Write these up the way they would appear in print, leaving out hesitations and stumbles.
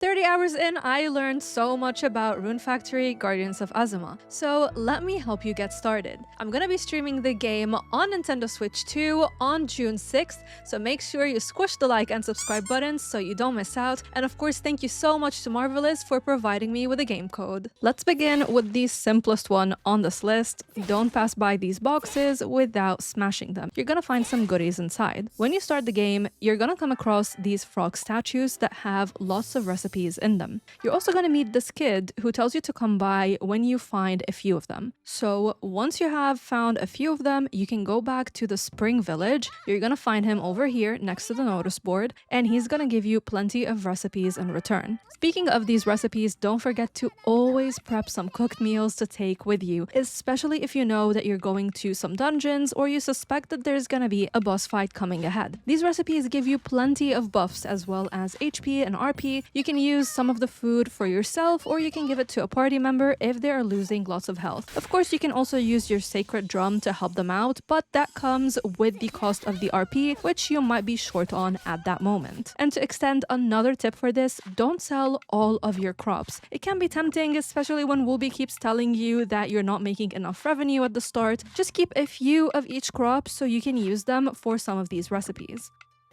30 hours in, I learned so much about Rune Factory Guardians of Azuma. So let me help you get started. I'm gonna be streaming the game on Nintendo Switch 2 on June 6th, so make sure you squish the like and subscribe buttons so you don't miss out. And of course, thank you so much to Marvelous for providing me with a game code. Let's begin with the simplest one on this list. Don't pass by these boxes without smashing them. You're gonna find some goodies inside. When you start the game, you're gonna come across these frog statues that have lots of recipes in them. You're also going to meet this kid who tells you to come by when you find a few of them. So once you have found a few of them, you can go back to the spring village. You're going to find him over here next to the notice board, and he's going to give you plenty of recipes in return. Speaking of these recipes, don't forget to always prep some cooked meals to take with you, especially if you know that you're going to some dungeons or you suspect that there's going to be a boss fight coming ahead. These recipes give you plenty of buffs as well as HP and RP. You can use some of the food for yourself, or you can give it to a party member if they are losing lots of health. Of course, you can also use your sacred drum to help them out, but that comes with the cost of the RP, which you might be short on at that moment. And to extend another tip for this, don't sell all of your crops. It can be tempting, especially when Wooby keeps telling you that you're not making enough revenue at the start. Just keep a few of each crop so you can use them for some of these recipes.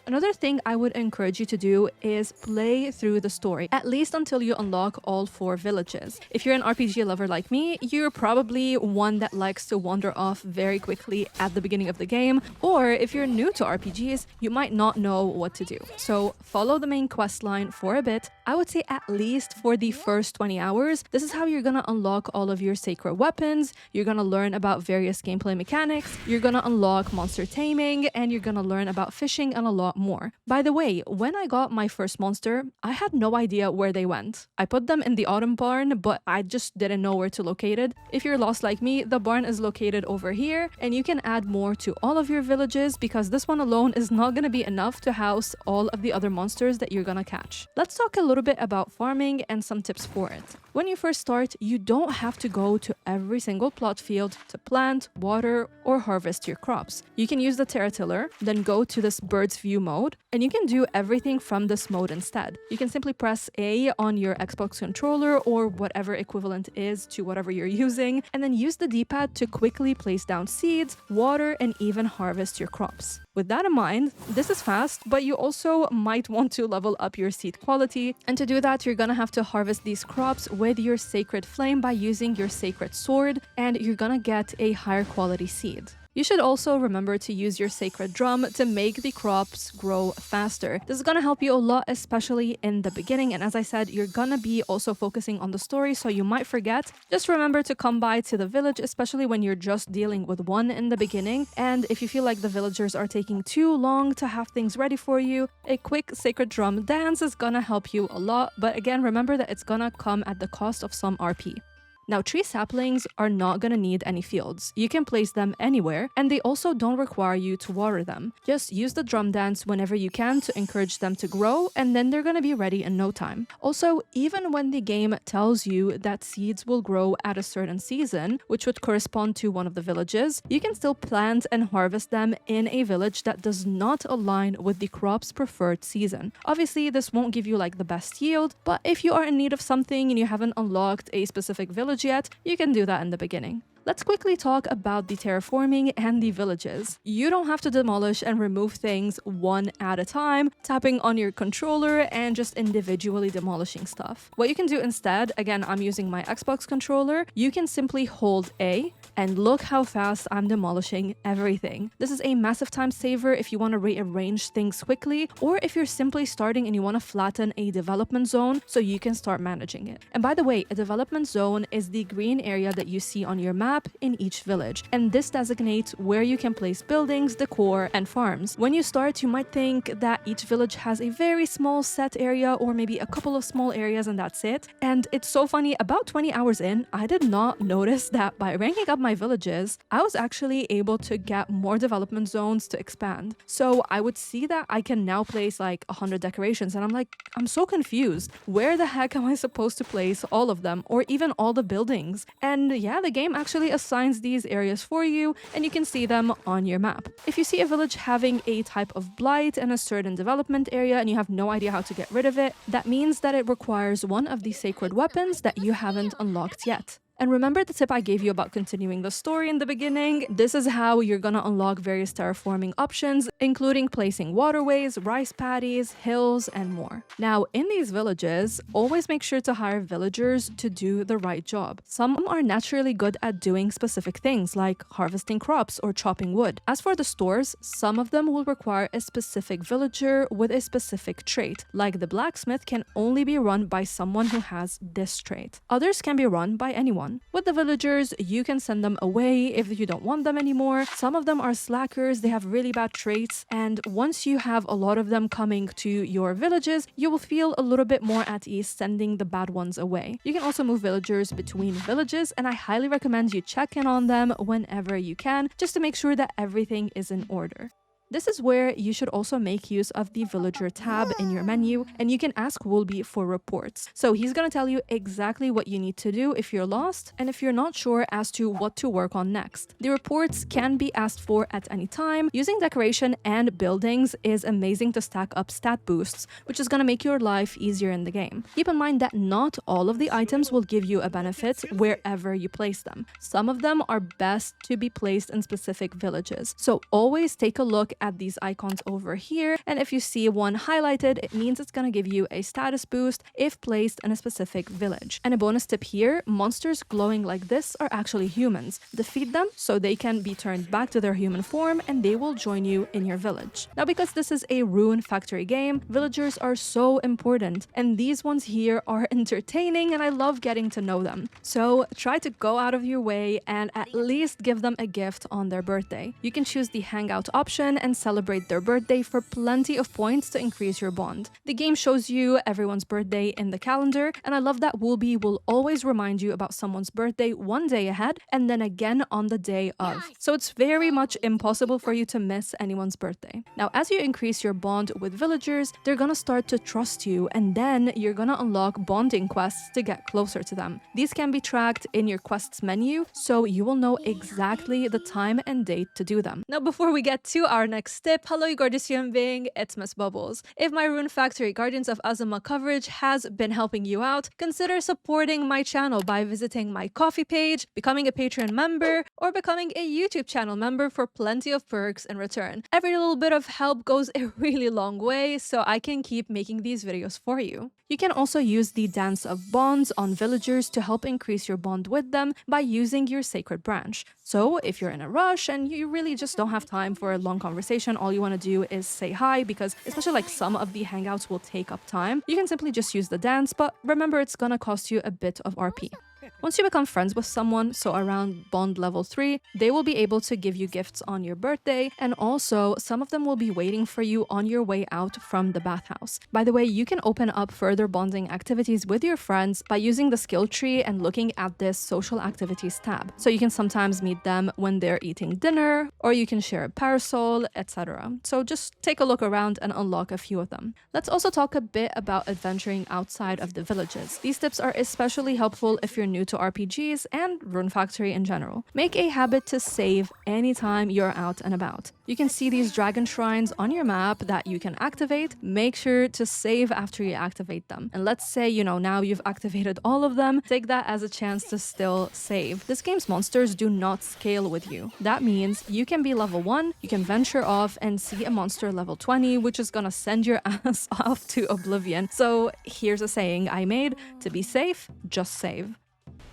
Another thing I would encourage you to do is play through the story, at least until you unlock all 4 villages. If you're an RPG lover like me, you're probably one that likes to wander off very quickly at the beginning of the game, or if you're new to RPGs, you might not know what to do. So follow the main quest line for a bit. I would say at least for the first 20 hours. This is how you're gonna unlock all of your sacred weapons, you're gonna learn about various gameplay mechanics, you're gonna unlock monster taming, and you're gonna learn about fishing and a lot more. By the way, when I got my first monster, I had no idea where they went. I put them in the autumn barn, but I just didn't know where to locate it. If you're lost like me, the barn is located over here, and you can add more to all of your villages because this one alone is not going to be enough to house all of the other monsters that you're gonna catch. Let's talk a little bit about farming and some tips for it. When you first start, you don't have to go to every single plot field to plant, water, or harvest your crops. You can use the terratiller, then go to this bird's view mode, and you can do everything from this mode instead. You can simply press A on your Xbox controller or whatever equivalent is to whatever you're using, and then use the D-pad to quickly place down seeds, water, and even harvest your crops. With that in mind, this is fast, but you also might want to level up your seed quality, and to do that, you're gonna have to harvest these crops with your sacred flame by using your sacred sword, and you're gonna get a higher quality seed. You should also remember to use your sacred drum to make the crops grow faster. This is gonna help you a lot, especially in the beginning, and as I said, you're gonna be also focusing on the story, so you might forget. Just remember to come by to the village, especially when you're just dealing with one in the beginning, and if you feel like the villagers are taking too long to have things ready for you, a quick sacred drum dance is gonna help you a lot, but again, remember that it's gonna come at the cost of some RP. Now, tree saplings are not gonna need any fields. You can place them anywhere, and they also don't require you to water them. Just use the drum dance whenever you can to encourage them to grow, and then they're gonna be ready in no time. Also, even when the game tells you that seeds will grow at a certain season, which would correspond to one of the villages, you can still plant and harvest them in a village that does not align with the crop's preferred season. Obviously, this won't give you like the best yield, but if you are in need of something and you haven't unlocked a specific village yet, you can do that in the beginning. Let's quickly talk about the terraforming and the villages. You don't have to demolish and remove things one at a time, tapping on your controller and just individually demolishing stuff. What you can do instead, again, I'm using my Xbox controller, you can simply hold A, and look how fast I'm demolishing everything. This is a massive time saver if you want to rearrange things quickly, or if you're simply starting and you want to flatten a development zone so you can start managing it. And by the way, a development zone is the green area that you see on your map in each village, and this designates where you can place buildings, decor, and farms. When you start, you might think that each village has a very small set area or maybe a couple of small areas and that's it. And it's so funny, about 20 hours in, I did not notice that by ranking up my villages, I was actually able to get more development zones to expand. So I would see that I can now place like 100 decorations, and I'm like, I'm so confused. Where the heck am I supposed to place all of them, or even all the buildings? And yeah, the game actually assigns these areas for you, and you can see them on your map. If you see a village having a type of blight in a certain development area and you have no idea how to get rid of it, that means that it requires one of the sacred weapons that you haven't unlocked yet. And remember the tip I gave you about continuing the story in the beginning? This is how you're gonna unlock various terraforming options, including placing waterways, rice paddies, hills, and more. Now, in these villages, always make sure to hire villagers to do the right job. Some are naturally good at doing specific things, like harvesting crops or chopping wood. As for the stores, some of them will require a specific villager with a specific trait, like the blacksmith can only be run by someone who has this trait. Others can be run by anyone. With the villagers, you can send them away if you don't want them anymore. Some of them are slackers, they have really bad traits, and once you have a lot of them coming to your villages, you will feel a little bit more at ease sending the bad ones away. You can also move villagers between villages, and I highly recommend you check in on them whenever you can, just to make sure that everything is in order. This is where you should also make use of the villager tab in your menu, and you can ask Woolby for reports. So he's gonna tell you exactly what you need to do if you're lost and if you're not sure as to what to work on next. The reports can be asked for at any time. Using decoration and buildings is amazing to stack up stat boosts, which is gonna make your life easier in the game. Keep in mind that not all of the items will give you a benefit wherever you place them. Some of them are best to be placed in specific villages. So always take a look at these icons over here, and if you see one highlighted, it means it's gonna give you a status boost if placed in a specific village. And a bonus tip here, monsters glowing like this are actually humans. Defeat them so they can be turned back to their human form and they will join you in your village. Now, because this is a Rune Factory game, villagers are so important, and these ones here are entertaining and I love getting to know them. So try to go out of your way and at least give them a gift on their birthday. You can choose the hangout option and celebrate their birthday for plenty of points to increase your bond. The game shows you everyone's birthday in the calendar, and I love that Woolby will always remind you about someone's birthday one day ahead and then again on the day of. So it's very much impossible for you to miss anyone's birthday. Now, as you increase your bond with villagers, they're gonna start to trust you, and then you're gonna unlock bonding quests to get closer to them. These can be tracked in your quests menu, so you will know exactly the time and date to do them. Now, before we get to our next tip, hello you gorgeous human being, it's Miss Bubbles. If my Rune Factory Guardians of Azuma coverage has been helping you out, consider supporting my channel by visiting my Ko-fi page, becoming a Patreon member, or becoming a YouTube channel member for plenty of perks in return. Every little bit of help goes a really long way, so I can keep making these videos for you. You can also use the Dance of Bonds on villagers to help increase your bond with them by using your Sacred Branch. So if you're in a rush and you really just don't have time for a long conversation, all you want to do is say hi, because especially like some of the hangouts will take up time, you can simply just use the dance, but remember it's gonna cost you a bit of RP. Once you become friends with someone, so around bond level 3, they will be able to give you gifts on your birthday, and also some of them will be waiting for you on your way out from the bathhouse. By the way, you can open up further bonding activities with your friends by using the skill tree and looking at this social activities tab. So you can sometimes meet them when they're eating dinner, or you can share a parasol, etc. So just take a look around and unlock a few of them. Let's also talk a bit about adventuring outside of the villages. These tips are especially helpful if you're new to RPGs and Rune Factory in general. Make a habit to save anytime you're out and about. You can see these dragon shrines on your map that you can activate. Make sure to save after you activate them. And let's say, now you've activated all of them, take that as a chance to still save. This game's monsters do not scale with you. That means you can be level 1, you can venture off and see a monster level 20, which is gonna send your ass off to oblivion. So here's a saying I made: to be safe, just save.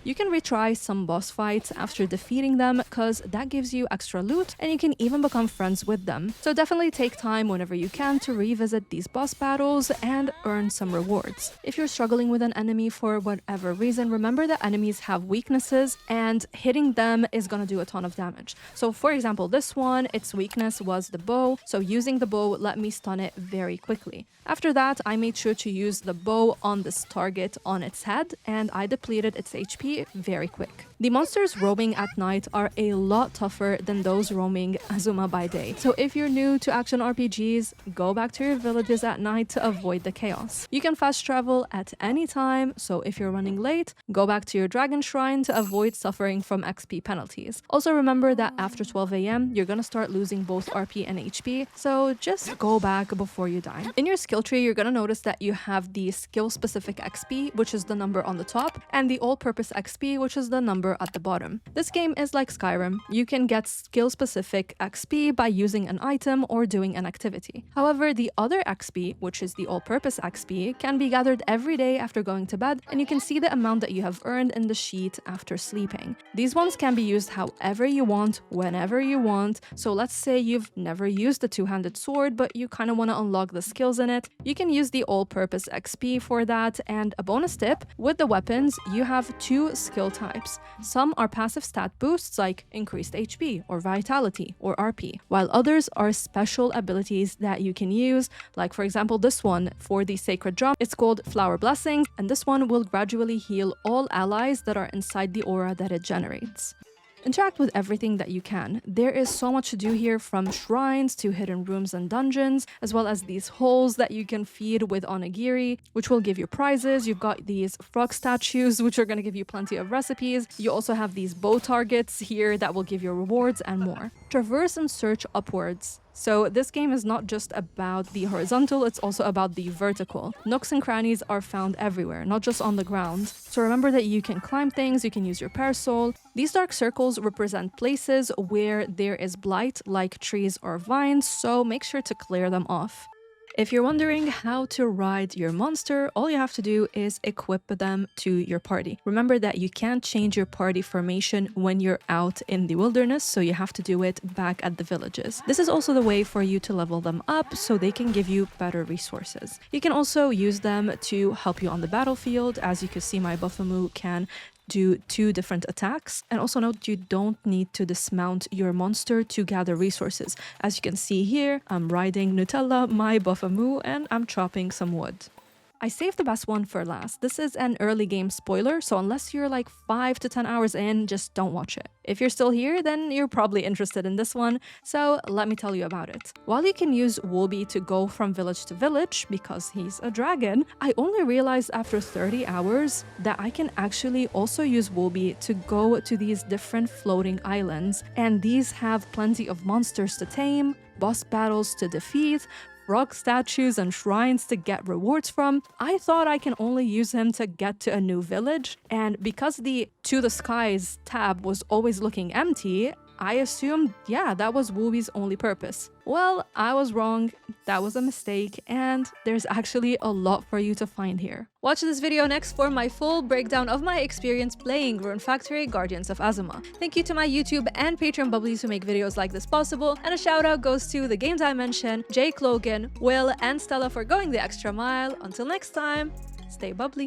You can retry some boss fights after defeating them, because that gives you extra loot and you can even become friends with them. So definitely take time whenever you can to revisit these boss battles and earn some rewards. If you're struggling with an enemy for whatever reason, remember that enemies have weaknesses and hitting them is gonna do a ton of damage. So for example, this one, its weakness was the bow, so using the bow let me stun it very quickly. After that, I made sure to use the bow on this target on its head, and I depleted its HP very quick. The monsters roaming at night are a lot tougher than those roaming Azuma by day. So if you're new to action RPGs, go back to your villages at night to avoid the chaos. You can fast travel at any time, so if you're running late, go back to your dragon shrine to avoid suffering from XP penalties. Also remember that after 12 AM, you're gonna start losing both RP and HP, so just go back before you die. In your skill tree, you're gonna notice that you have the skill-specific XP, which is the number on the top, and the all-purpose XP, which is the number at the bottom. This game is like Skyrim. You can get skill-specific XP by using an item or doing an activity. However, the other XP, which is the all-purpose XP, can be gathered every day after going to bed, and you can see the amount that you have earned in the sheet after sleeping. These ones can be used however you want, whenever you want. So let's say you've never used the two-handed sword, but you kind of want to unlock the skills in it. You can use the all-purpose XP for that. And a bonus tip, with the weapons, you have two skill types. Some are passive stat boosts like increased HP or vitality or RP, while others are special abilities that you can use, like for example this one for the sacred drum. It's called Flower Blessing, and this one will gradually heal all allies that are inside the aura that it generates. Interact with everything that you can. There is so much to do here, from shrines to hidden rooms and dungeons, as well as these holes that you can feed with onigiri, which will give you prizes. You've got these frog statues, which are going to give you plenty of recipes. You also have these bow targets here that will give you rewards and more. Traverse and search upwards. So this game is not just about the horizontal, it's also about the vertical. Nooks and crannies are found everywhere, not just on the ground. So remember that you can climb things, you can use your parasol. These dark circles represent places where there is blight, like trees or vines, so make sure to clear them off. If you're wondering how to ride your monster, all you have to do is equip them to your party. Remember that you can't change your party formation when you're out in the wilderness, so you have to do it back at the villages. This is also the way for you to level them up so they can give you better resources. You can also use them to help you on the battlefield. As you can see, my Buffamoo can do 2 different attacks. And also note, you don't need to dismount your monster to gather resources. As you can see here, I'm riding Nutella, my Buffamoo, and I'm chopping some wood. I saved the best one for last. This is an early game spoiler, so unless you're like 5 to 10 hours in, just don't watch it. If you're still here, then you're probably interested in this one, so let me tell you about it. While you can use Wooby to go from village to village, because he's a dragon, I only realized after 30 hours that I can actually also use Wooby to go to these different floating islands, and these have plenty of monsters to tame, boss battles to defeat, rock statues and shrines to get rewards from. I thought I can only use him to get to a new village, and because the To the Skies tab was always looking empty, I assumed, yeah, that was Wooby's only purpose. Well, I was wrong, that was a mistake, and there's actually a lot for you to find here. Watch this video next for my full breakdown of my experience playing Rune Factory Guardians of Azuma. Thank you to my YouTube and Patreon bubblies who make videos like this possible, and a shout out goes to the Game Dimension, Jake Logan, Will, and Stella for going the extra mile. Until next time, stay bubbly.